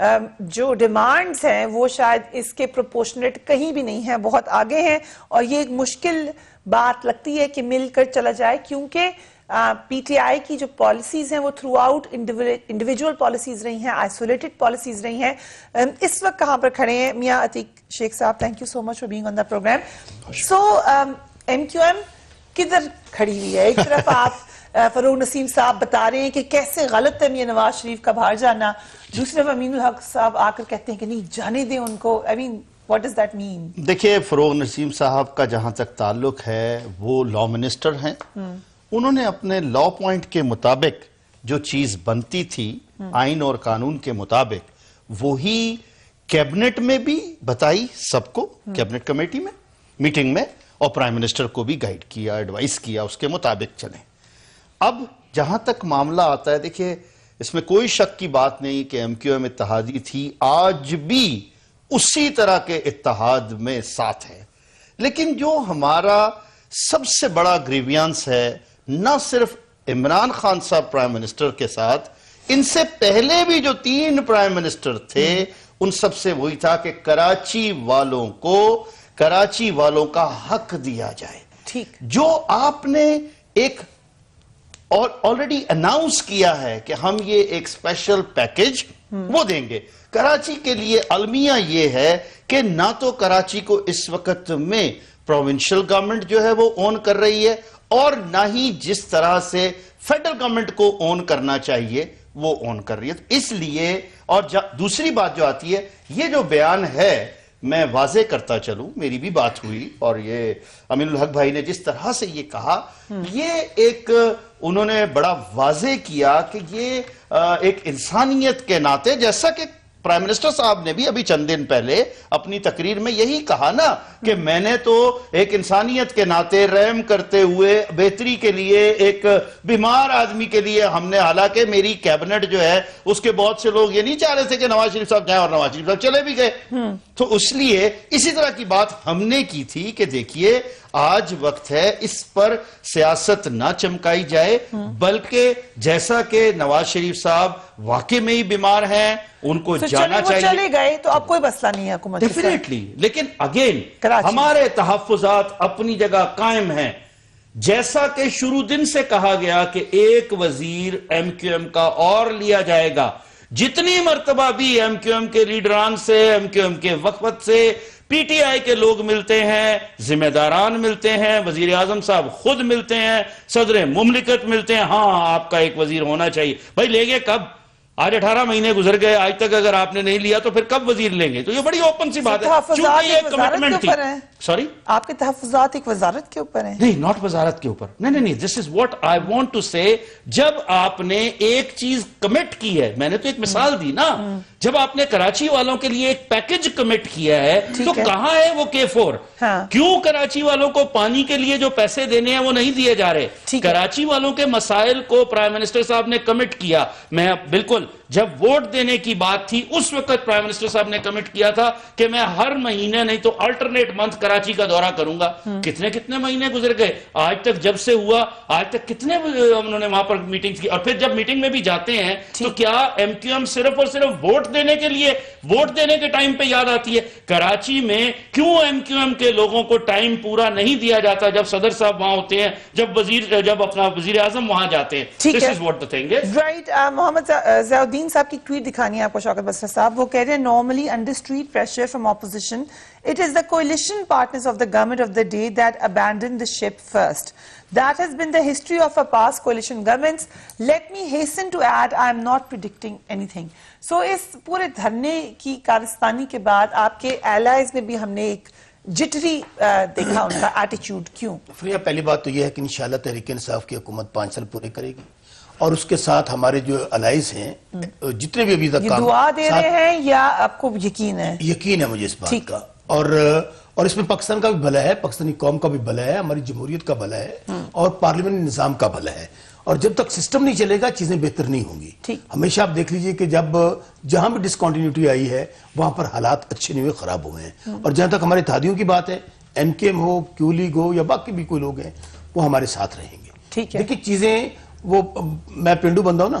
جو ڈیمانڈز ہیں وہ شاید اس کے پروپورشنیٹ کہیں بھی نہیں ہیں, بہت آگے ہیں, اور یہ ایک مشکل بات لگتی ہے کہ مل کر چلا جائے, کیونکہ پی ٹی آئی کی جو پالیسیز ہیں وہ تھرو آؤٹ انڈیویجول پالیسیز رہی ہیں, آئسولیٹڈ پالیسیز رہی ہیں. اس وقت کہاں پر کھڑے ہیں میاں عتیق شیخ صاحب؟ Thank you so much for being on the programme. So M Q M کدھر کھڑی ہوئی ہے؟ ایک طرف آپ فروغ نسیم صاحب بتا رہے ہیں کہ کیسے غلط ہے میاں نواز شریف کا باہر جانا, دوسری طرف امین الحق صاحب آ کر کہتے ہیں کہ نہیں جانے دیں ان کو. I mean, what does that mean? دیکھیں, فروغ نسیم صاحب کا جہاں تک تعلق ہے وہ لا منسٹر ہیں. انہوں نے اپنے لا پوائنٹ کے مطابق جو چیز بنتی تھی آئین اور قانون کے مطابق وہی کیبنٹ میں بھی بتائی سب کو, کیبنٹ کمیٹی میں میٹنگ میں, اور پرائم منسٹر کو بھی گائیڈ کیا, ایڈوائز کیا اس کے مطابق چلیں. اب جہاں تک معاملہ آتا ہے, دیکھیں اس میں کوئی شک کی بات نہیں کہ ایم کیو ایم اتحادی تھی, آج بھی اسی طرح کے اتحاد میں ساتھ ہے. لیکن جو ہمارا سب سے بڑا گریویانس ہے نہ صرف عمران خان صاحب پرائم منسٹر کے ساتھ, ان سے پہلے بھی جو 3 پرائم منسٹر تھے ان سب سے وہی تھا کہ کراچی والوں کو کراچی والوں کا حق دیا جائے. ٹھیک, جو آپ نے ایک آلریڈی اناؤنس کیا ہے کہ ہم یہ ایک اسپیشل پیکج وہ دیں گے کراچی کے لیے. المیہ یہ ہے کہ نہ تو کراچی کو اس وقت میں پروونشل گورنمنٹ جو ہے وہ اون کر رہی ہے, اور نہ ہی جس طرح سے فیڈرل گورنمنٹ کو اون کرنا چاہیے وہ اون کر رہی ہے. اس لیے, اور دوسری بات جو آتی ہے, یہ جو بیان ہے میں واضح کرتا چلوں, میری بھی بات ہوئی اور یہ امین الحق بھائی نے جس طرح سے یہ کہا, یہ ایک انہوں نے بڑا واضح کیا کہ یہ ایک انسانیت کے ناطے, جیسا کہ پرائم منسٹر صاحب نے بھی ابھی چند دن پہلے اپنی تقریر میں یہی کہا نا کہ میں نے تو ایک انسانیت کے ناطے رحم کرتے ہوئے بہتری کے لیے ایک بیمار آدمی کے لیے ہم نے, حالانکہ میری کیبنٹ جو ہے اس کے بہت سے لوگ یہ نہیں چاہ رہے تھے کہ نواز شریف صاحب جائیں, اور نواز شریف صاحب چلے بھی گئے. تو اس لیے اسی طرح کی بات ہم نے کی تھی کہ دیکھیے آج وقت ہے اس پر سیاست نہ چمکائی جائے, بلکہ جیسا کہ نواز شریف صاحب واقعی میں ہی بیمار ہیں, ان کو جانا چاہیے. چلے گئے تو اب کوئی مسئلہ نہیں ہے حکومت. ڈیفینیٹلی, لیکن اگین ہمارے تحفظات اپنی جگہ قائم ہیں. جیسا کہ شروع دن سے کہا گیا کہ ایک وزیر ایم کیو ایم کا اور لیا جائے گا, جتنی مرتبہ بھی ایم کیو ایم کے لیڈران سے, ایم کیو ایم کے وقت سے پی ٹی آئی کے لوگ ملتے ہیں, ذمہ داران ملتے ہیں, وزیر اعظم صاحب خود ملتے ہیں, صدر مملکت ملتے ہیں, ہاں آپ کا ایک وزیر ہونا چاہیے. بھائی لیں گے کب؟ آج 18 مہینے گزر گئے, آج تک اگر آپ نے نہیں لیا تو پھر کب وزیر لیں گے؟ تو یہ بڑی اوپن سی بات ہے, چونکہ یہ کمٹمنٹ تھی. سوری, آپ کے تحفظات ایک وزارت کے اوپر ہیں؟ نہیں, ناٹ وزارت کے اوپر, نہیں, this is what I want to سے. جب آپ نے ایک چیز کمٹ کی ہے, میں نے تو ایک مثال دی نا, جب آپ نے کراچی والوں کے لیے ایک پیکج کمٹ کیا ہے تو کہاں ہے وہ K4؟ کیوں کراچی والوں کو پانی کے لیے جو پیسے دینے ہیں وہ نہیں دیے جا رہے؟ کراچی والوں کے مسائل کو پرائم منسٹر صاحب نے کمٹ کیا. میں بالکل جب ووٹ دینے کی بات تھی اس وقت پرائم منسٹر صاحب نے کمٹ کیا تھا کہ میں ہر مہینے نہیں تو الٹرنیٹ منتھ کراچی کا دورہ کروں گا. کتنے مہینے گزر گئے آج تک, جب سے ہوا آج تک کتنے انہوں نے وہاں پر میٹنگز کی. اور پھر جب میٹنگ میں بھی جاتے ہیں تو کیا ایم کیو ایم صرف اور صرف ووٹ دینے کے لیے, ووٹ دینے کے ٹائم پہ یاد آتی ہے؟ کراچی میں کیوں ایم کیو ایم کے لوگوں کو ٹائم پورا نہیں دیا جاتا جب صدر صاحب وہاں ہوتے ہیں, جب اپنا وزیر اعظم وہاں جاتے ہیں؟ This is what the thing is. Right. محمد ضیاء الدین صاحب کی ٹویٹ دکھانی ہے آپ کو, شوکت بصرہ صاحب, وہ کہہ رہے ہیں normally under street pressure from opposition it is the coalition partners of the government of the day that abandoned the ship first. That has been the history of our past coalition governments. Let me hasten to add, I am not predicting anything. So اس پورے دھرنے کی کارستانی کے بعد آپ کے allies میں بھی ہم نے ایک جٹری دیکھا ان کا ایٹیچیوڈ. کیوں؟ فریہ, پہلی بات تو یہ ہے کہ انشاءاللہ تحریک انصاف کی حکومت 5 سال پورے کرے گی, اور اس کے ساتھ ہمارے جو الائز ہیں جتنے بھی ابھی تک یہ دعا دے رہے ہیں یا آپ کو یقین ہے؟ یقین ہے مجھے اس بات کا, اور اس میں پاکستان کا بھی بھلا ہے, پاکستانی قوم کا بھی بھلا ہے, ہماری جمہوریت کا بھلا ہے, اور پارلیمنٹ نظام کا بھلا ہے. اور جب تک سسٹم نہیں چلے گا چیزیں بہتر نہیں ہوں گی. ہمیشہ آپ دیکھ لیجئے کہ جہاں بھی ڈسکنٹینیوٹی آئی ہے وہاں پر حالات اچھے نہیں ہوئے, خراب ہوئے ہیں. اور جہاں تک ہمارے اتحادیوں کی بات ہے, ایم کے ایم ہو, کیو لیگ ہو, یا باقی بھی کوئی لوگ ہیں, وہ ہمارے ساتھ رہیں گے. دیکھیں چیزیں, وہ میں پینڈو بندہ ہوں نا,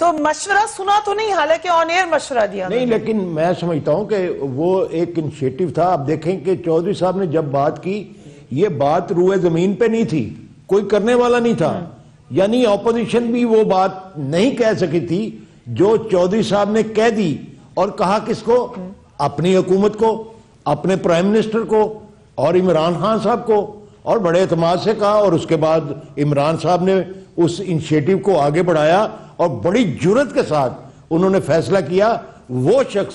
تو مشورہ سنا تو نہیں، حالانکہ آن ایئر مشورہ دیا نہیں، لیکن میں سمجھتا ہوں کہ وہ ایک انیشیٹو تھا. آپ دیکھیں کہ چودھری صاحب نے جب بات کی، یہ بات روئے زمین پہ نہیں تھی، کوئی کرنے والا نہیں تھا. یعنی اپوزیشن بھی وہ بات نہیں کہہ سکی تھی جو چودھری صاحب نے کہہ دی. اور کہا کس کو؟ اپنی حکومت کو، اپنے پرائم منسٹر کو اور عمران خان صاحب کو، اور بڑے اعتماد سے کہا. اور اس کے بعد عمران صاحب نے اس انیشیٹو کو آگے بڑھایا اور بڑی جرات کے ساتھ انہوں نے فیصلہ کیا. وہ شخص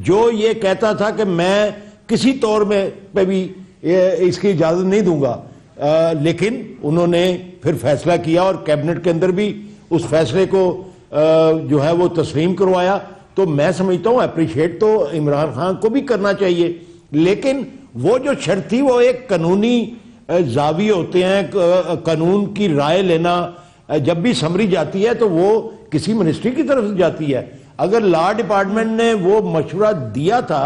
جو یہ کہتا تھا کہ میں کسی طور میں پہ بھی اس کی اجازت نہیں دوں گا، لیکن انہوں نے پھر فیصلہ کیا اور کیبنٹ کے اندر بھی اس فیصلے کو جو ہے وہ تسلیم کروایا. تو میں سمجھتا ہوں اپریشیٹ تو عمران خان کو بھی کرنا چاہیے، لیکن وہ جو شرط تھی وہ ایک قانونی زاویے ہوتے ہیں. قانون کی رائے لینا جب بھی سمری جاتی ہے تو وہ کسی منسٹری کی طرف سے جاتی ہے. اگر لا ڈپارٹمنٹ نے وہ مشورہ دیا تھا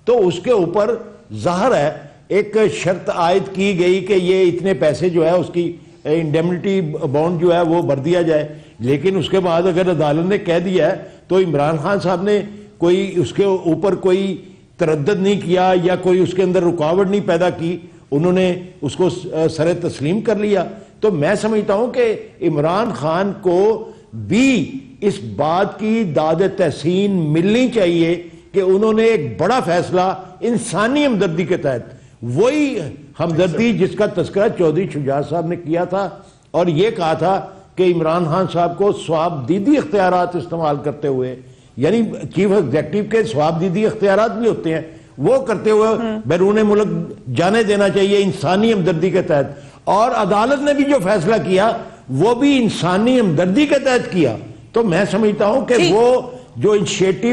تو اس کے اوپر ظاہر ہے ایک شرط عائد کی گئی کہ یہ اتنے پیسے جو ہے اس کی انڈیمنٹی بانڈ جو ہے وہ بھر دیا جائے. لیکن اس کے بعد اگر عدالت نے کہہ دیا ہے تو عمران خان صاحب نے کوئی اس کے اوپر کوئی تردد نہیں کیا یا کوئی اس کے اندر رکاوٹ نہیں پیدا کی، انہوں نے اس کو سر تسلیم کر لیا. تو میں سمجھتا ہوں کہ عمران خان کو بھی اس بات کی داد تحسین ملنی چاہیے کہ انہوں نے ایک بڑا فیصلہ انسانی ہمدردی کے تحت، وہی ہمدردی جس کا تذکرہ چودھری شجاعت صاحب نے کیا تھا اور یہ کہا تھا کہ عمران خان صاحب کو ثواب دیدی اختیارات استعمال کرتے ہوئے، یعنی چیف ایگزیکٹو کے ثواب دیدی اختیارات بھی ہوتے ہیں، وہ کرتے ہوئے بیرون ملک جانے دینا چاہیے انسانی ہمدردی کے تحت. اور عدالت نے بھی جو فیصلہ کیا وہ بھی انسانی ہمدردی کے تحت کیا. تو میں سمجھتا ہوں کہ وہ جو انیشیٹو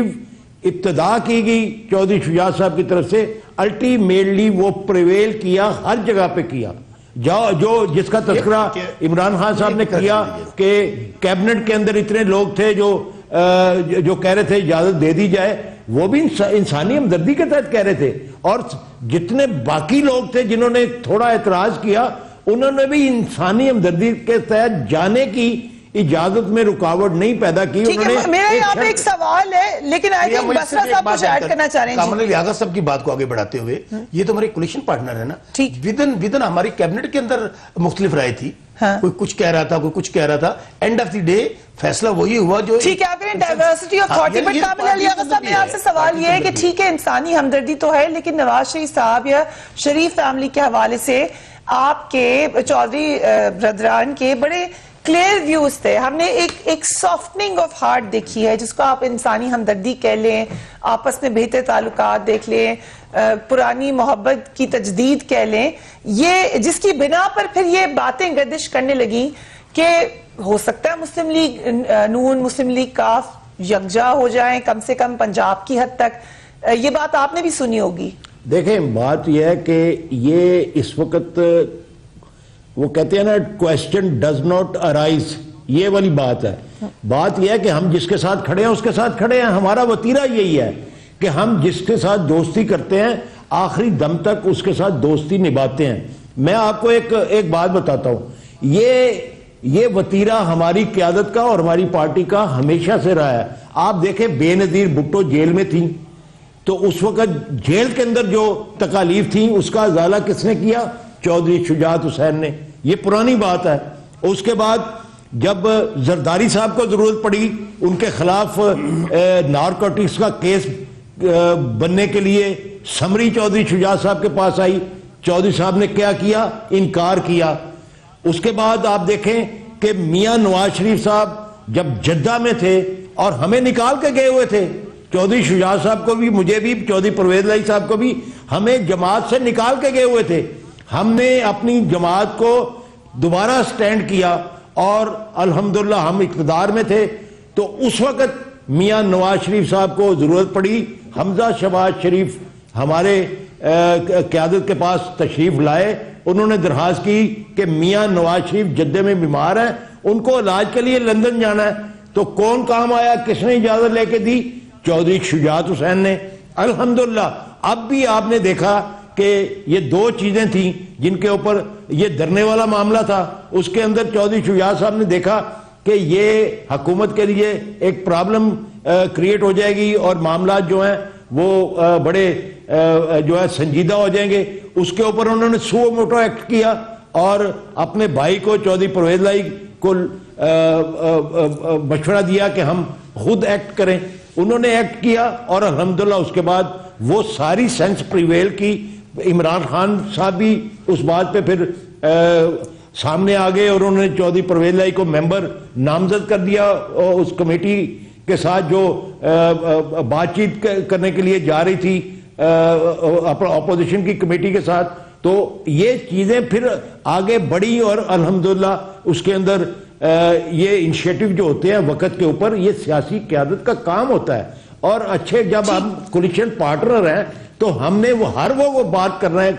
ابتدا کی گئی چودھری شجاعت صاحب کی طرف سے، الٹیمیٹلی وہ پریویل کیا، ہر جگہ پہ کیا. جو جس کا تذکرہ عمران خان صاحب نے کیا کہ کیبنٹ کے اندر اتنے لوگ تھے جو کہہ رہے تھے اجازت دے دی جائے، وہ بھی انسانی ہمدردی کے تحت کہہ رہے تھے. اور جتنے باقی لوگ تھے جنہوں نے تھوڑا اعتراض کیا، انہوں نے بھی انسانی ہمدردی کے تحت جانے کی اجازت میں رکاوٹ نہیں پیدا کی. میرا یہاں پہ ایک سوال ہے، لیکن آئی تھنک بسرا صاحب کچھ ایڈ کرنا چاہ رہے ہیں. کامن لیاقت صاحب کی بات کو آگے بڑھاتے ہوئے، یہ تو ہمارے کولیشن پارٹنر ہے نا، ودن ہماری کیبنٹ کے اندر مختلف رائے تھی، کوئی کچھ کہہ رہا تھا، کوئی کچھ کہہ رہا تھا. اینڈ آف دی ڈے فیصلہ وہی ہوا جو ٹھیک ہے. آپ کہیں diversity of thought, but common Liaquat صاحب میں آپ سے سوال یہ ہے کہ ٹھیک ہے انسانی ہمدردی تو ہے، لیکن نواز شریف صاحب یا شریف فیملی کے حوالے سے آپ کے چودھری برادران کے بڑے کلیئر ویوز تھے. ہم نے ایک سافٹننگ آف ہارٹ دیکھی ہے، جس کو آپ انسانی ہمدردی کہہ لیں، آپس میں بہتر تعلقات دیکھ لیں، پرانی محبت کی تجدید کہہ لیں، یہ جس کی بنا پر پھر یہ باتیں گردش کرنے لگیں کہ ہو سکتا ہے مسلم لیگ نون، مسلم لیگ کاف یکجا ہو جائیں، کم سے کم پنجاب کی حد تک. یہ بات آپ نے بھی سنی ہوگی. دیکھیں بات یہ ہے کہ یہ اس وقت وہ کہتے ہیں نا کویسچن ڈز ناٹ ارائز، یہ والی بات ہے. بات یہ ہے کہ ہم جس کے ساتھ کھڑے ہیں اس کے ساتھ کھڑے ہیں. ہمارا وتیرہ یہی ہے کہ ہم جس کے ساتھ دوستی کرتے ہیں آخری دم تک اس کے ساتھ دوستی نبھاتے ہیں. میں آپ کو ایک بات بتاتا ہوں، یہ وتیرہ ہماری قیادت کا اور ہماری پارٹی کا ہمیشہ سے رہا ہے. آپ دیکھیں بے نظیر بھٹو جیل میں تھیں تو اس وقت جیل کے اندر جو تکالیف تھیں اس کا ازالہ کس نے کیا؟ چودھری شجاعت حسین نے. یہ پرانی بات ہے. اس کے بعد جب زرداری صاحب کو ضرورت پڑی ان کے خلاف نارکوٹکس کا کیس بننے کے لیے، سمری چودھری شجاعت صاحب کے پاس آئی. چودھری صاحب نے کیا کیا؟ انکار کیا. اس کے بعد آپ دیکھیں کہ میاں نواز شریف صاحب جب جدہ میں تھے اور ہمیں نکال کے گئے ہوئے تھے، چودھری شجاعت صاحب کو بھی، مجھے بھی، چودھری پرویز الہی صاحب کو بھی، ہمیں جماعت سے نکال کے گئے ہوئے تھے. ہم نے اپنی جماعت کو دوبارہ سٹینڈ کیا اور الحمدللہ ہم اقتدار میں تھے. تو اس وقت میاں نواز شریف صاحب کو ضرورت پڑی، حمزہ شہباز شریف ہمارے قیادت کے پاس تشریف لائے. انہوں نے درخواست کی کہ میاں نواز شریف جدہ میں بیمار ہیں، ان کو علاج کے لیے لندن جانا ہے. تو کون کام آیا؟ کس نے اجازت لے کے دی؟ چودھری شجاعت حسین نے. الحمدللہ اب بھی آپ نے دیکھا کہ یہ دو چیزیں تھیں جن کے اوپر یہ دھرنے والا معاملہ تھا. اس کے اندر چودھری شجاعت صاحب نے دیکھا کہ یہ حکومت کے لیے ایک پرابلم کریٹ ہو جائے گی اور معاملات جو ہیں وہ بڑے جو ہے سنجیدہ ہو جائیں گے. اس کے اوپر انہوں نے سو موٹو ایکٹ کیا اور اپنے بھائی کو چودھری پرویز لائی کو مشورہ دیا کہ ہم خود ایکٹ کریں. انہوں نے ایکٹ کیا اور الحمدللہ اس کے بعد وہ ساری سینس پریویل کی. عمران خان صاحب بھی اس بات پہ پھر سامنے آ گئے اور انہوں نے چودھری پرویز لائی کو ممبر نامزد کر دیا اس کمیٹی کے ساتھ جو بات چیت کرنے کے لیے جا رہی تھی اپوزیشن کی کمیٹی کے ساتھ. تو یہ چیزیں پھر آگے بڑھی اور الحمدللہ اس کے اندر یہ انیشیٹو جو ہوتے ہیں وقت کے اوپر یہ سیاسی قیادت کا کام ہوتا ہے. اور اچھے جب ہم کولیشن پارٹنر ہیں تو ہم نے وہ بات کرنا ہے,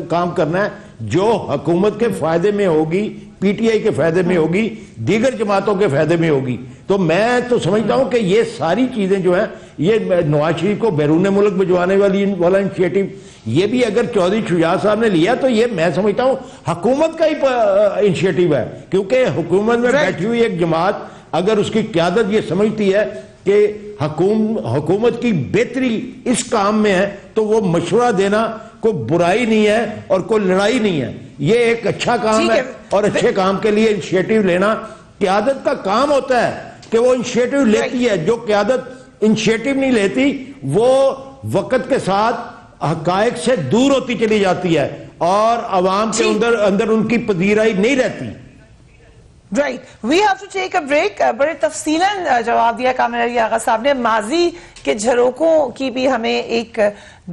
کام کرنا ہے جو حکومت کے فائدے میں ہوگی, پی ٹی آئی کے فائدے میں ہوگی, دیگر جماعتوں کے فائدے میں ہوگی. تو میں تو سمجھتا ہوں کہ یہ ساری چیزیں جو ہیں یہ نواز شریف کو بیرون ملک بھجوانے والا انیشیٹو یہ بھی اگر چودھری شجاعت صاحب نے لیا تو یہ میں سمجھتا ہوں حکومت کا ہی انیشیٹو ہے, کیونکہ حکومت میں بیٹھی ہوئی ایک جماعت اگر اس کی قیادت یہ سمجھتی ہے کہ حکومت کی بہتری اس کام میں ہے تو وہ مشورہ دینا کوئی برائی نہیں ہے اور کوئی لڑائی نہیں ہے. یہ ایک اچھا کام ہے اور اچھے کام کے لیے انیشیٹو لینا قیادت کا کام ہوتا ہے کہ وہ انیشیٹو لیتی ہے. جو قیادت انیشیٹو نہیں لیتی وہ وقت کے ساتھ حقائق سے دور ہوتی چلی جاتی ہے اور عوام کے اندر ان کی پذیرائی نہیں رہتی. Right. We have to take a break. بڑے تفصیلاً جواب دیا کامل علی آغا صاحب نے. ماضی کے جھروکوں کی بھی ہمیں ایک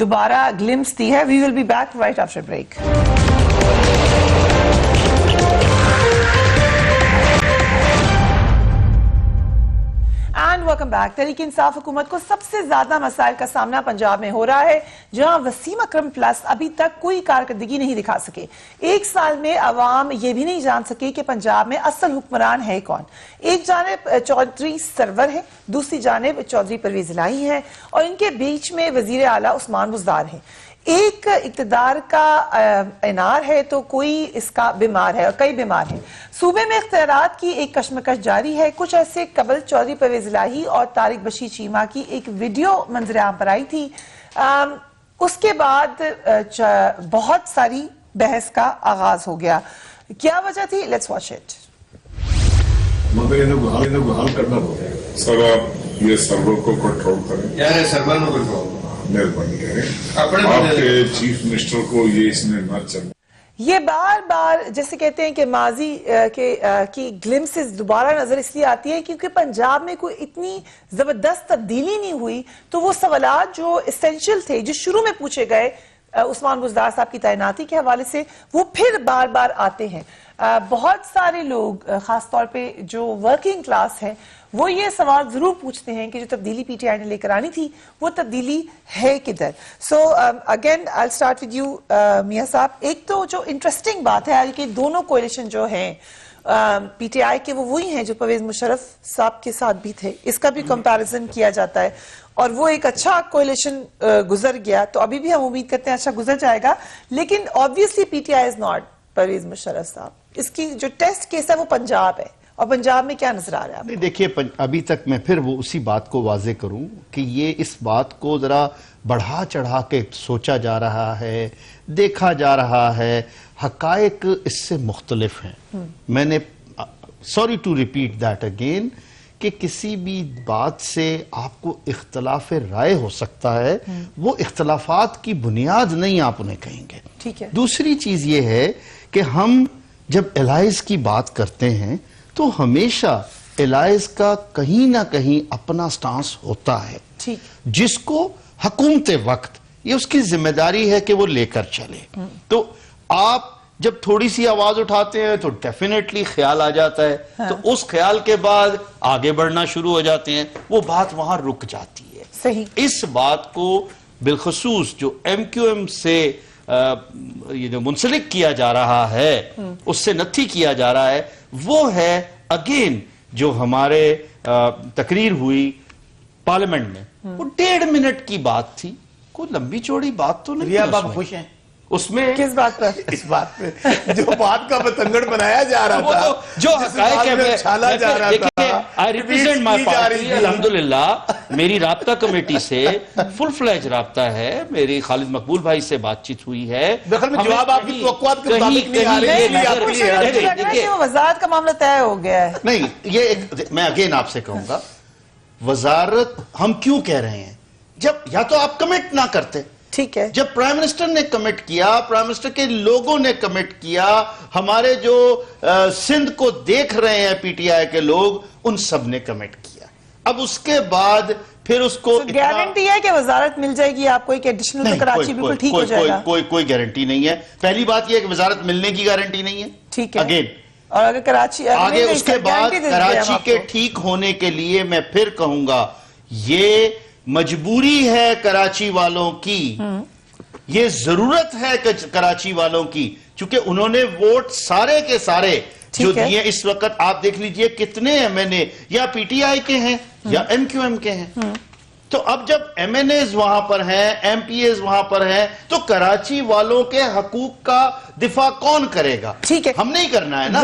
دوبارہ گلمس دی ہے. We will be back right after break. And welcome back. Tehreek Insaf حکومت کو سب سے زیادہ مسائل کا سامنا پنجاب میں ہو رہا ہے جہاں وسیم اکرم پلس ابھی تک کوئی کارکردگی نہیں دکھا سکے. ایک سال میں عوام یہ بھی نہیں جان سکے کہ پنجاب میں اصل حکمران ہے کون. ایک جانب چودھری سرور ہے, دوسری جانب چودھری پرویز الہی ہے اور ان کے بیچ میں وزیر اعلیٰ عثمان بزدار ہیں. ایک اقتدار کا انار ہے تو کوئی اس کا بیمار ہے اور کئی بیمار ہیں. صوبے میں اختیارات کی ایک کشمکش جاری ہے. کچھ عرصے قبل چودھری پرویز الہی اور طارق بشیر چیمہ کی ایک ویڈیو منظر عام پر آئی تھی. اس کے بعد بہت ساری بحث کا آغاز ہو گیا. کیا وجہ تھی؟ Let's watch it. مگر انہیں حل کرنا ہوگا. سر آپ یہ سرور کو کنٹرول کریں. یار سرور میں کنٹرول مہربانی کریں. آپ کے چیف منسٹر کو یہ اس میں نہ چلے. یہ بار بار جیسے کہتے ہیں کہ ماضی کی گلمسز دوبارہ نظر اس لیے آتی ہے کیونکہ پنجاب میں کوئی اتنی زبردست تبدیلی نہیں ہوئی تو وہ سوالات جو اسینشل تھے جو شروع میں پوچھے گئے عثمان بزدار صاحب کی تعیناتی کے حوالے سے وہ پھر بار بار آتے ہیں. بہت سارے لوگ خاص طور پہ جو ورکنگ کلاس ہے وہ یہ سوال ضرور پوچھتے ہیں کہ جو تبدیلی پی ٹی آئی نے لے کر آنی تھی وہ تبدیلی ہے کدھر. So again I start with you میاں صاحب. ایک تو جو انٹرسٹنگ بات ہے کہ دونوں کولیشن جو ہیں پی ٹی آئی کے وہ وہی ہیں جو پرویز مشرف صاحب کے ساتھ بھی تھے. اس کا بھی کمپیریزن کیا جاتا ہے اور وہ ایک اچھا کولیشن گزر گیا تو ابھی بھی ہم امید کرتے ہیں اچھا گزر جائے گا. لیکن obviously P T I is not Pervez Musharraf صاحب. اس کی جو ٹیسٹ کیس ہے وہ پنجاب ہے اور پنجاب میں کیا نظر آ رہا ہے؟ دیکھیے ابھی تک میں پھر وہ اسی بات کو واضح کروں کہ یہ اس بات کو ذرا بڑھا چڑھا کے سوچا جا رہا ہے, دیکھا جا رہا ہے. حقائق اس سے مختلف ہیں. میں نے sorry to repeat that again کہ کسی بھی بات سے آپ کو اختلاف رائے ہو سکتا ہے, وہ اختلافات کی بنیاد نہیں آپ انہیں کہیں گے. ٹھیک ہے. دوسری چیز یہ ہے کہ ہم جب الائز کی بات کرتے ہیں تو ہمیشہ الائز کا کہیں نہ کہیں اپنا سٹانس ہوتا ہے جس کو حکومت وقت یہ اس کی ذمہ داری ہے کہ وہ لے کر چلے. تو آپ جب تھوڑی سی آواز اٹھاتے ہیں تو ڈیفینیٹلی خیال آ جاتا ہے, تو اس خیال کے بعد آگے بڑھنا شروع ہو جاتے ہیں, وہ بات وہاں رک جاتی ہے. صحیح. اس بات کو بالخصوص جو ایم کیو ایم سے یہ جو منسلک کیا جا رہا ہے اس سے نتھی کیا جا رہا ہے وہ ہے اگین جو ہمارے تقریر ہوئی پارلیمنٹ میں وہ 1.5 منٹ کی بات تھی, کوئی لمبی چوڑی بات تو نہیں. آپ خوش ہیں؟ اس میں کس بات پر؟ اس بات پہ جو بات کا بتنگڑ بنایا جا رہا وہ تھا، تو جو حقائق ہے چھالا جا رہا تھا، آئی ریپرزینٹ مائی پارٹی، الحمدللہ میری رابطہ کمیٹی سے فل فلیج رابطہ ہے، میری خالد مقبول بھائی سے بات چیت ہوئی ہے، دخل میں جواب آپ کی توقعات کے مطابق نہیں آ رہے، نہیں، مجھے لگ رہا ہے کہ وہ وزارت کا معاملہ طے ہو گیا ہے. نہیں، یہ میں اگین آپ سے کہوں گا، وزارت ہم کیوں کہہ رہے ہیں؟ جب یا تو آپ کمٹ نہ کرتے، ٹھیک ہے، جب پرائم منسٹر نے کمٹ کیا، پرائم منسٹر کے لوگوں نے کمٹ کیا، ہمارے جو سندھ کو دیکھ رہے ہیں پی ٹی آئی کے لوگ، ان سب نے کمٹ کیا. اب اس کے بعد پھر اس کو گارنٹی ہے کہ وزارت مل جائے گی آپ کو ایک ایڈیشنل تو کراچی بالکل ٹھیک ہو جائے گا؟ کوئی گارنٹی نہیں ہے. پہلی بات یہ ہے کہ وزارت ملنے کی گارنٹی نہیں ہے. ٹھیک ہے. اگین اور اگر کراچی آگے اس کے بعد کراچی کے ٹھیک ہونے کے لیے میں پھر کہوں گا، یہ مجبوری ہے کراچی والوں کی، یہ ضرورت ہے کراچی والوں کی، چونکہ انہوں نے ووٹ سارے کے سارے جو دیے. اس وقت آپ دیکھ لیجئے کتنے ایم این اے یا پی ٹی آئی کے ہیں یا ایم کیو ایم کے ہیں. تو اب جب ایم این ایز وہاں پر ہیں، ایم پی ایز وہاں پر ہیں، تو کراچی والوں کے حقوق کا دفاع کون کرے گا؟ ٹھیک ہے، ہم نہیں کرنا ہے نا.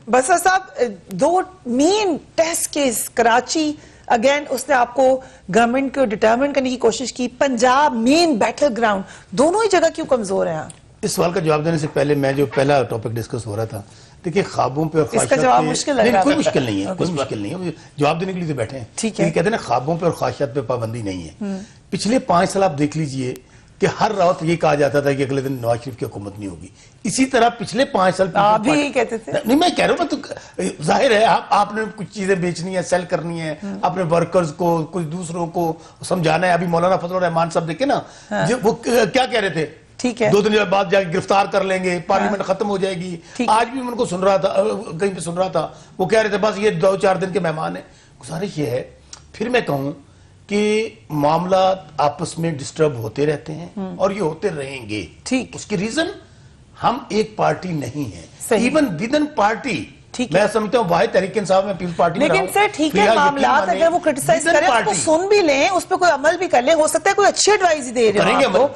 بسر صاحب، دو مین ٹیسٹ کیس کراچی، اگین اس نے آپ کو گورنمنٹ کو ڈٹرمن کرنے کی کوشش کی، پنجاب مین بیٹل گراؤنڈ، دونوں ہی جگہ کیوں کمزور ہیں؟ اس سوال کا جواب دینے سے پہلے میں جو پہلا ٹاپک ڈسکس ہو رہا تھا، دیکھیں خوابوں پہ اور خواہشات پہ، اس کا جواب مشکل لگ رہا ہے. کوئی مشکل نہیں ہے، کوئی مشکل نہیں ہے، جواب دینے کے لیے تو بیٹھے ہیں. ٹھیک ہے، کہتے ہیں نا خوابوں پہ اور خواہشات پہ پابندی نہیں ہے. پچھلے 5 سال آپ دیکھ لیجئے کہ ہر رات یہ کہا جاتا تھا کہ اگلے دن نواز شریف کی حکومت نہیں ہوگی. اسی طرح پچھلے 5 سال آپ بھی یہی کہتے تھے. نہیں، میں کہہ رہا ہوں، تو ظاہر ہے آپ نے کچھ چیزیں بیچنی ہے، سیل کرنی ہے، اپنے ورکرز کو، کچھ دوسروں کو سمجھانا ہے. ابھی مولانا فضل الرحمان صاحب دیکھیں نا، وہ کیا کہہ رہے تھے، 2 دن بعد جا کے گرفتار کر لیں گے، پارلیمنٹ ختم ہو جائے گی. آج بھی ان کو سن رہا تھا، کہیں پہ سن رہا تھا، وہ کہہ رہے تھے بس یہ 2-4 دن کے مہمان ہیں. گزارش یہ ہے، پھر میں کہوں کہ معاملات آپس میں ڈسٹرب ہوتے رہتے ہیں اور یہ ہوتے رہیں گے. اس کی ریزن ہم ایک پارٹی نہیں ہیں، ایون ودن پارٹی. میں سمجھتا ہوں واحد تحریک انصاف میں پیپلز پارٹی میں رہا ہوں. لیکن سر ٹھیک ہے، معاملات اگر وہ کرٹیسائز کریں، اس کو سن بھی لیں، اس پہ کوئی عمل بھی کر لیں، ہو سکتا ہے کوئی اچھی ایڈوائز ہی دے رہے ہو آپ کو.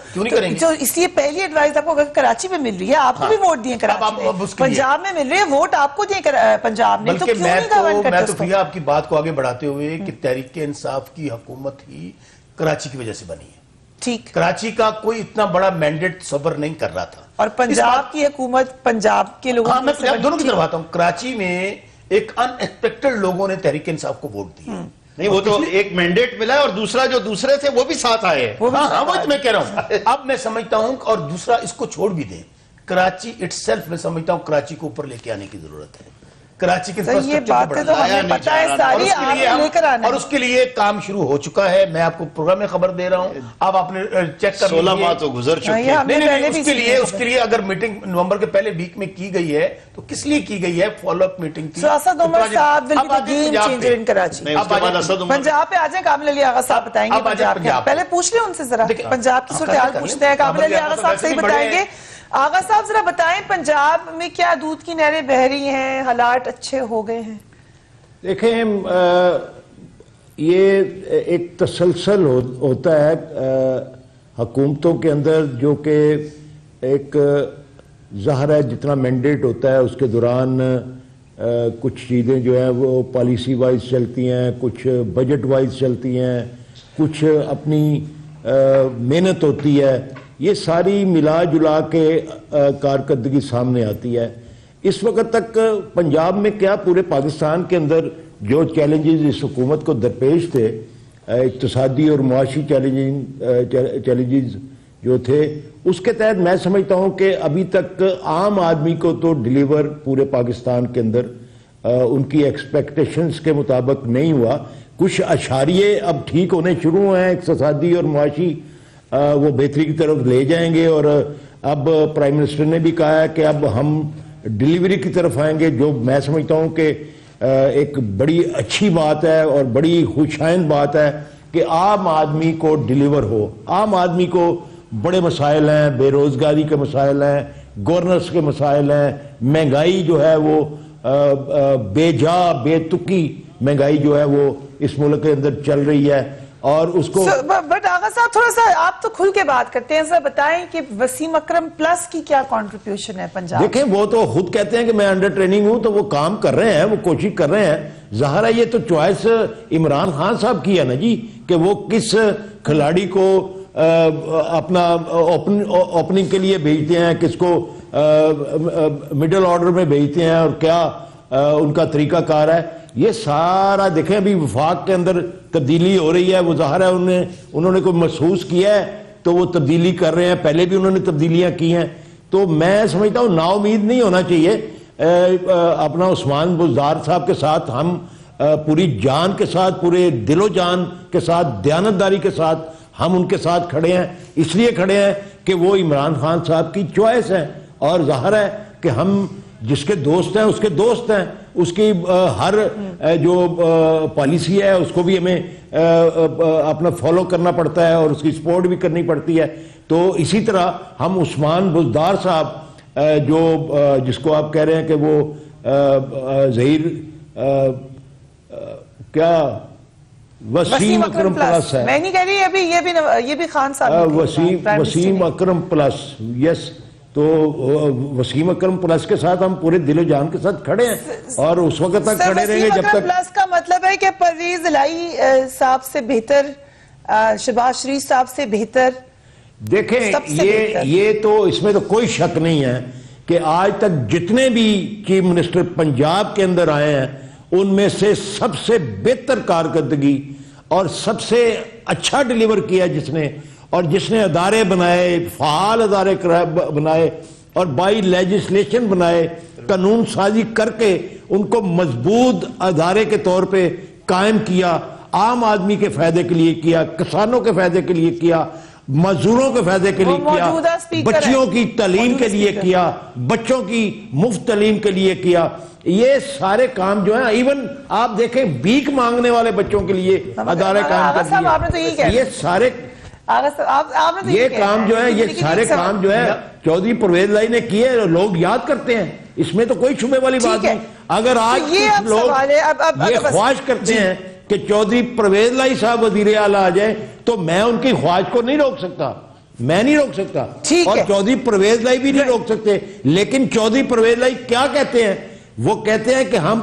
جو اس لیے پہلی ایڈوائز آپ کو اگر کراچی میں مل رہی ہے، آپ کو بھی ووٹ دیے کراچی میں، پنجاب میں مل رہی ہے، ووٹ آپ کو دیے پنجاب میں، تو کیوں نہیں گورن کرتے؟ میں تو فریہ آپ کی بات کو آگے بڑھاتے ہوئے کہ تحریک انصاف کی حکومت ہی کراچی کی وجہ سے بنی ہے. ٹھیک، کراچی کا کوئی اتنا بڑا مینڈیٹ صبر نہیں کر رہا تھا. اور پنجاب کی حکومت پنجاب کے لوگوں میں دونوں کی طرف آتا ہوں. کراچی میں ایک ان ایکسپیکٹڈ لوگوں نے تحریک انصاف کو ووٹ دیا. نہیں، وہ تو ایک مینڈیٹ ملا اور دوسرا جو دوسرے تھے وہ بھی ساتھ آئے. ہاں، وہ میں کہہ رہا ہوں. اب میں سمجھتا ہوں، اور دوسرا اس کو چھوڑ بھی دیں، کراچی اٹ سیلف میں سمجھتا ہوں کراچی کو اوپر لے کے آنے کی ضرورت ہے. کراچی کے انفراسٹرکچر کو اور اس کے لیے کام شروع ہو چکا ہے. میں آپ کو پروگرام میں خبر دے رہا ہوں، اب آپ نے چیک کر 16 ماہ تو گزر چکے ہیں. نہیں، اس کے لیے اگر میٹنگ نومبر کے پہلے ویک میں کی گئی ہے تو کس لیے کی گئی ہے؟ فالو اپ میٹنگ کی. پنجاب پہ آ جائیں، کامل علی آغا صاحب بتائیں گے پنجاب کے. پہلے پوچھ لیں ان سے ذرا، پنجاب کی صورتحال پوچھتے ہیں، کامل علی آغا صاحب صحیح بتائیں گے. آغا صاحب ذرا بتائیں، پنجاب میں کیا دودھ کی نہریں بہہ رہی ہیں، حالات اچھے ہو گئے ہیں؟ دیکھیں، یہ ایک تسلسل ہوتا ہے حکومتوں کے اندر، جو کہ ایک ظاہر ہے جتنا مینڈیٹ ہوتا ہے اس کے دوران کچھ چیزیں جو ہیں وہ پالیسی وائز چلتی ہیں، کچھ بجٹ وائز چلتی ہیں، کچھ اپنی محنت ہوتی ہے. یہ ساری ملا جلا کے کارکردگی سامنے آتی ہے. اس وقت تک پنجاب میں کیا پورے پاکستان کے اندر جو چیلنجز اس حکومت کو درپیش تھے، اقتصادی اور معاشی چیلنجز جو تھے، اس کے تحت میں سمجھتا ہوں کہ ابھی تک عام آدمی کو تو ڈیلیور پورے پاکستان کے اندر ان کی ایکسپیکٹیشنز کے مطابق نہیں ہوا. کچھ اشاریے اب ٹھیک ہونے شروع ہیں، اقتصادی اور معاشی وہ بہتری کی طرف لے جائیں گے. اور اب پرائم منسٹر نے بھی کہا ہے کہ اب ہم ڈیلیوری کی طرف آئیں گے، جو میں سمجھتا ہوں کہ ایک بڑی اچھی بات ہے اور بڑی خوشائند بات ہے کہ عام آدمی کو ڈیلیور ہو. عام آدمی کو بڑے مسائل ہیں، بے روزگاری کے مسائل ہیں، گورننس کے مسائل ہیں، مہنگائی جو ہے وہ بے جا بے تکی مہنگائی جو ہے وہ اس ملک کے اندر چل رہی ہے. اور اس کو بٹ آغا صاحب تھوڑا سا آپ تو کھل کے بات کرتے ہیں, ذرا بتائیں کہ وسیم اکرم پلس کی کیا کنٹریبیوشن ہے پنجاب؟ دیکھیں وہ تو خود کہتے ہیں کہ میں انڈر ٹریننگ ہوں, تو وہ کام کر رہے ہیں, وہ کوشش کر رہے ہیں. ظاہر ہے یہ تو چوائس عمران خان صاحب کی ہے نا جی, کہ وہ کس کھلاڑی کو اپنا اوپننگ کے لیے بھیجتے ہیں, کس کو مڈل آرڈر میں بھیجتے ہیں, اور کیا ان کا طریقہ کار ہے. یہ سارا دیکھیں ابھی وفاق کے اندر تبدیلی ہو رہی ہے, وہ ظاہر ہے انہوں نے کوئی محسوس کیا ہے تو وہ تبدیلی کر رہے ہیں, پہلے بھی انہوں نے تبدیلیاں کی ہیں. تو میں سمجھتا ہوں نا امید نہیں ہونا چاہیے. اپنا عثمان بزدار صاحب کے ساتھ ہم پوری جان کے ساتھ, پورے دل و جان کے ساتھ, دیانتداری کے ساتھ ہم ان کے ساتھ کھڑے ہیں. اس لیے کھڑے ہیں کہ وہ عمران خان صاحب کی چوائس ہے, اور ظاہر ہے کہ ہم جس کے دوست ہیں اس کے دوست ہیں, اس کی ہر جو پالیسی ہے اس کو بھی ہمیں اپنا فالو کرنا پڑتا ہے اور اس کی سپورٹ بھی کرنی پڑتی ہے. تو اسی طرح ہم عثمان بزدار صاحب جو جس کو آپ کہہ رہے ہیں کہ وہ ظہیر کیا وسیم اکرم پلس ہے, میں نہیں کہہ رہی ابھی, یہ بھی خان صاحب وسیم اکرم پلس, یس. تو وسیم اکرم پلس کے ساتھ ہم پورے دل و جان کے ساتھ کھڑے ہیں, اور اس وقت تک کھڑے رہیں گے جب تک. پلس کا مطلب ہے کہ پرویز الہی صاحب سے بہتر, شہباز شریف صاحب سے بہتر. دیکھیں یہ تو اس میں تو کوئی شک نہیں ہے کہ آج تک جتنے بھی چیف منسٹر پنجاب کے اندر آئے ہیں ان میں سے سب سے بہتر کارکردگی اور سب سے اچھا ڈیلیور کیا جس نے, اور جس نے ادارے بنائے, فعال ادارے بنائے, اور بائی لیجسلیشن بنائے, قانون سازی کر کے ان کو مضبوط ادارے کے طور پہ قائم کیا, عام آدمی کے فائدے کے لیے کیا, کسانوں کے فائدے کے لیے کیا, مزدوروں کے فائدے کے لیے کیا, بچیوں کی تعلیم کے لیے کیا, بچوں کی مفت تعلیم کے لیے کیا. یہ سارے کام جو ہیں, ایون آپ دیکھیں بھیک مانگنے والے بچوں کے لیے ادارے قائم کر دیے. یہ سارے یہ کام جو ہے, یہ سارے کام جو ہے چودھری پرویز الہی نے کیے, لوگ یاد کرتے ہیں, اس میں تو کوئی شبے والی بات نہیں. اگر آج کچھ لوگ یہ خواہش کرتے ہیں کہ چودھری پرویز الہی صاحب وزیر اعلیٰ آ جائیں, تو میں ان کی خواہش کو نہیں روک سکتا, میں نہیں روک سکتا, اور چودھری پرویز الہی بھی نہیں روک سکتے. لیکن چودھری پرویز الہی کیا کہتے ہیں, وہ کہتے ہیں کہ ہم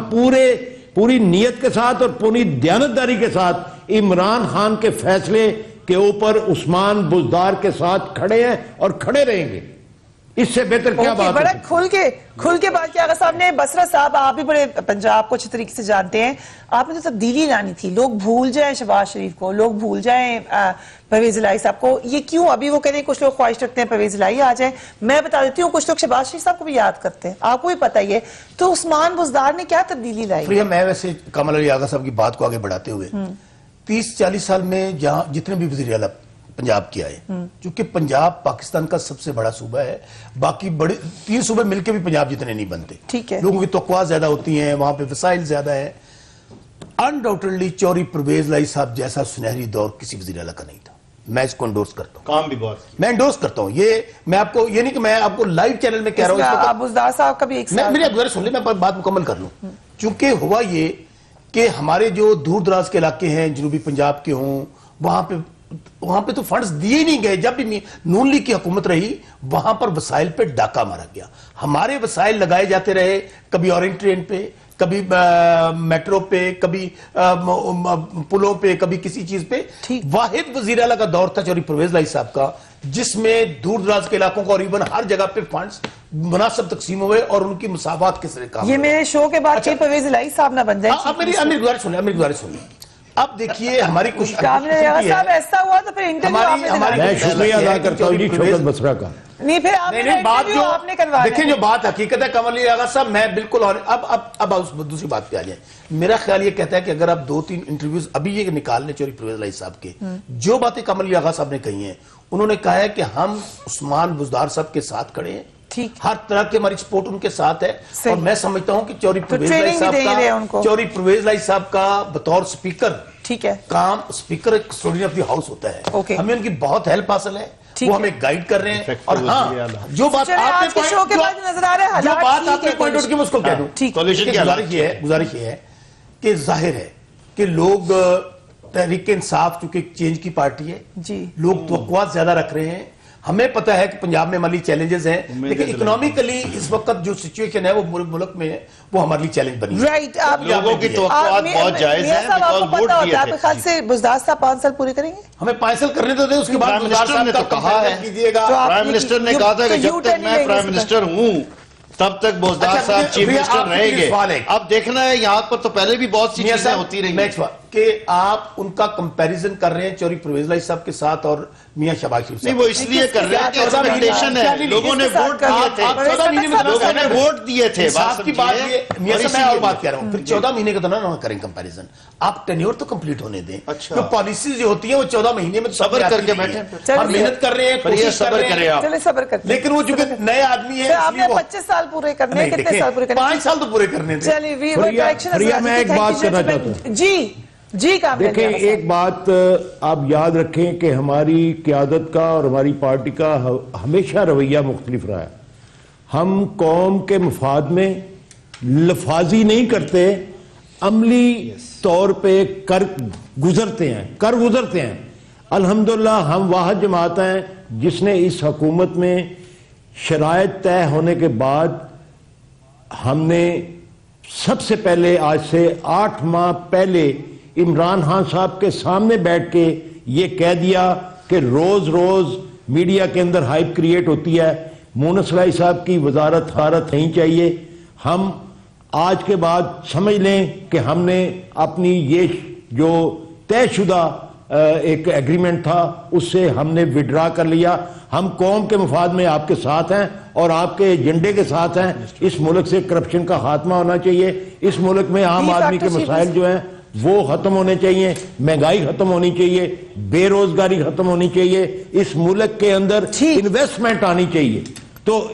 پوری نیت کے ساتھ اور پوری دیانتداری کے ساتھ عمران خان کے فیصلے کے اوپر عثمان بزدار کے ساتھ کھڑے ہیں اور کھڑے رہیں گے. اس سے بہتر کیا بات ہے؟ بڑا کھل کے بات کیا. آغا صاحب نے, بسرا صاحب آپ بھی بڑے پنجاب کو اچھے طریقے سے جانتے ہیں, آپ نے تو تبدیلی لانی تھی. لوگ بھول جائیں شہباز شریف کو, لوگ بھول جائیں پرویز الہی صاحب کو. یہ کیوں ابھی وہ کہتے ہیں کچھ لوگ خواہش رکھتے ہیں پرویز الہی آ جائیں. میں بتا دیتی ہوں کچھ لوگ شہباز شریف صاحب کو بھی یاد کرتے ہیں, آپ کو بھی پتہ ہی ہے. تو عثمان بزدار نے کیا تبدیلی لائی؟ میں ویسے کمال علی آغا صاحب کی بات کو آگے بڑھاتے ہوئے 30-40 سال میں جہاں جتنے بھی وزیر اعلیٰ پنجاب کی آئے, چونکہ پنجاب پاکستان کا سب سے بڑا صوبہ ہے, باقی بڑے 3 صوبے مل کے بھی پنجاب جتنے نہیں بنتے. ٹھیک ہے, لوگوں کی توقعات زیادہ ہوتی ہیں, وہاں پہ وسائل زیادہ ہیں. انڈاؤٹڈلی چودھری پرویز الہی صاحب جیسا سنہری دور کسی وزیر اعلیٰ کا نہیں تھا. میں اس کو انڈورس کرتا ہوں, کام بھی بہت, میں انڈورس کرتا ہوں. یہ میں آپ کو, یہ نہیں کہ میں آپ کو لائیو چینل میں کہہ رہا ہوں, بزدار صاحب کا بھی ایک سال, میری گزارش سن لیں, میں بات مکمل کر لوں. چونکہ ہوا یہ کہ ہمارے جو دور دراز کے علاقے ہیں, جنوبی پنجاب کے ہوں, وہاں پہ تو فنڈز دیے ہی نہیں گئے. جب بھی نون لیگ کی حکومت رہی وہاں پر وسائل پہ ڈاکہ مارا گیا. ہمارے وسائل لگائے جاتے رہے, کبھی اورنج ٹرین پہ, کبھی میٹرو پہ, کبھی پلوں پہ, کبھی کسی چیز پہ. واحد وزیر اعلیٰ کا دور تھا چودھری پرویز الہی صاحب کا, جس میں دور دراز کے علاقوں کو اور ایون ہر جگہ پہ فنڈز مناسب تقسیم ہوئے اور ان کی مساوات کے سرے کام. یہ میرے شو کے بعد پرویز الہی صاحب نہ بن جائے. اب میری گزارش سن لیں. اب دیکھیے ہماری کوشش ایسا ہوا تو پھر انٹرویو میں شکریہ ادا کرتا ہوں جی شوکت بسرا کا. نہیں پھر آپ نے کروا, دیکھیں جو بات حقیقت ہے کمال علی آغا صاحب, میں بالکل. اور اب دوسری بات پہ آ جائیں. میرا خیال یہ کہتا ہے کہ اگر آپ 2-3 انٹرویوز ابھی یہ نکال لیں چودھری پرویز الہی صاحب کے, جو باتیں کمال علی آغا صاحب نے کہی ہیں, انہوں نے کہا ہے کہ ہم عثمان بزدار صاحب کے ساتھ کھڑے ہیں, ہر طرح کی ہماری سپورٹ ان کے ساتھ ہے. اور میں سمجھتا ہوں کہ چودھری پرویز الہی صاحب کا بطور سپیکر, ٹھیک ہے, کام speaker extraordinary of the house ہوتا ہے. ہمیں ان کی بہت ہیلپ حاصل ہے, وہ ہمیں گائیڈ کر رہے ہیں. اور ہاں جو بات آپ نے پوائنٹ آؤٹ کی میں اس کو کہہ دوں, گزارش یہ ہے کہ ظاہر ہے کہ لوگ تحریک انصاف چونکہ ایک چینج کی پارٹی ہے جی لوگ توقعات زیادہ رکھ رہے ہیں. ہمیں پتہ ہے کہ پنجاب میں ہمارے لیے چیلنجز ہیں لیکن اکنامیکلی اس وقت جو سچویشن ہے وہ ملک میں ہے وہ ہمارے لیے چیلنج بنی ہے. رائٹ. آپ لوگوں کی توقعات بہت جائز ہیں آپ کو because پتا ووٹ ہوتا ہے آپ دیے کے خیال سے بزدار صاحب 5 سال پورے کریں گے؟ ہمیں 5 سال کرنے تو دیں اس کے بعد پرائم منسٹر نے تو کہا ہے کیجیے گا. پرائم منسٹر نے کہا تھا کہ جب تک میں پرائم منسٹر ہوں تب تک بوزدار اچھا، صاحب چیف بھیا، منسٹر آپ کے رہیں لیے گے. سوال ہے. اب دیکھنا ہے یہاں پر تو پہلے بھی بہت سی میاں چیزیں صاحب، ہوتی رہی میں ہیں. کہ آپ ان کا کمپیریزن کر رہے ہیں چوری پرویز لائی صاحب کے ساتھ اور میاں شہباز شریف نہیں صاحب. وہ اس لیے کر رہے ہیں کہ ایکسپیکٹیشن ہے. لوگوں نے ووٹ دیے تھے. آپ 14 مہینے میں لوگوں نے ووٹ دیے تھے. انصاف کی بات یہ میاں صاحب میں اور بات کہہ رہا ہوں. پھر 14 مہینے کا تو نہ کریں کمپیریزن. آپ ٹینیور تو کمپلیٹ ہونے دیں. جو پالیسیز جو ہوتی ہیں وہ 14 مہینے میں صبر کر کے بیٹھے. ہم محنت کر رہے ہیں کوشش کر رہے ہیں چلے صبر کرتے ہیں. لیکن وہ چونکہ نئے آدمی ہیں آپ نے 25 سال پورے کرنے ہیں. کتنے سال پورے کرنے ہیں؟ 5 سال تو پورے کرنے تھے. چلیے ویور ڈائریکشن. فریہ میں ایک بات کرنا چاہتا ہوں. جی کام دیکھیں ایک بات آپ یاد رکھیں کہ ہماری قیادت کا اور ہماری پارٹی کا ہمیشہ رویہ مختلف رہا ہے. ہم قوم کے مفاد میں لفاظی نہیں کرتے, عملی طور پہ کر گزرتے ہیں. الحمدللہ ہم واحد جماعت ہیں جس نے اس حکومت میں شرائط طے ہونے کے بعد ہم نے سب سے پہلے آج سے 8 ماہ پہلے عمران خان صاحب کے سامنے بیٹھ کے یہ کہہ دیا کہ روز روز میڈیا کے اندر ہائپ کریٹ ہوتی ہے, مونس رائی صاحب کی وزارت نہیں چاہیے. ہم آج کے بعد سمجھ لیں کہ ہم نے اپنی یہ جو طے شدہ ایک ایگریمنٹ تھا اس سے ہم نے وڈرا کر لیا. ہم قوم کے مفاد میں آپ کے ساتھ ہیں اور آپ کے ایجنڈے کے ساتھ ہیں. اس ملک سے کرپشن کا خاتمہ ہونا چاہیے. اس ملک میں عام آدمی کے مسائل جو ہیں وہ ختم ہونے چاہیے, مہنگائی ختم ہونی چاہیے, بے روزگاری ختم ہونی چاہیے, اس ملک کے اندر انویسٹمنٹ آنی چاہیے. تو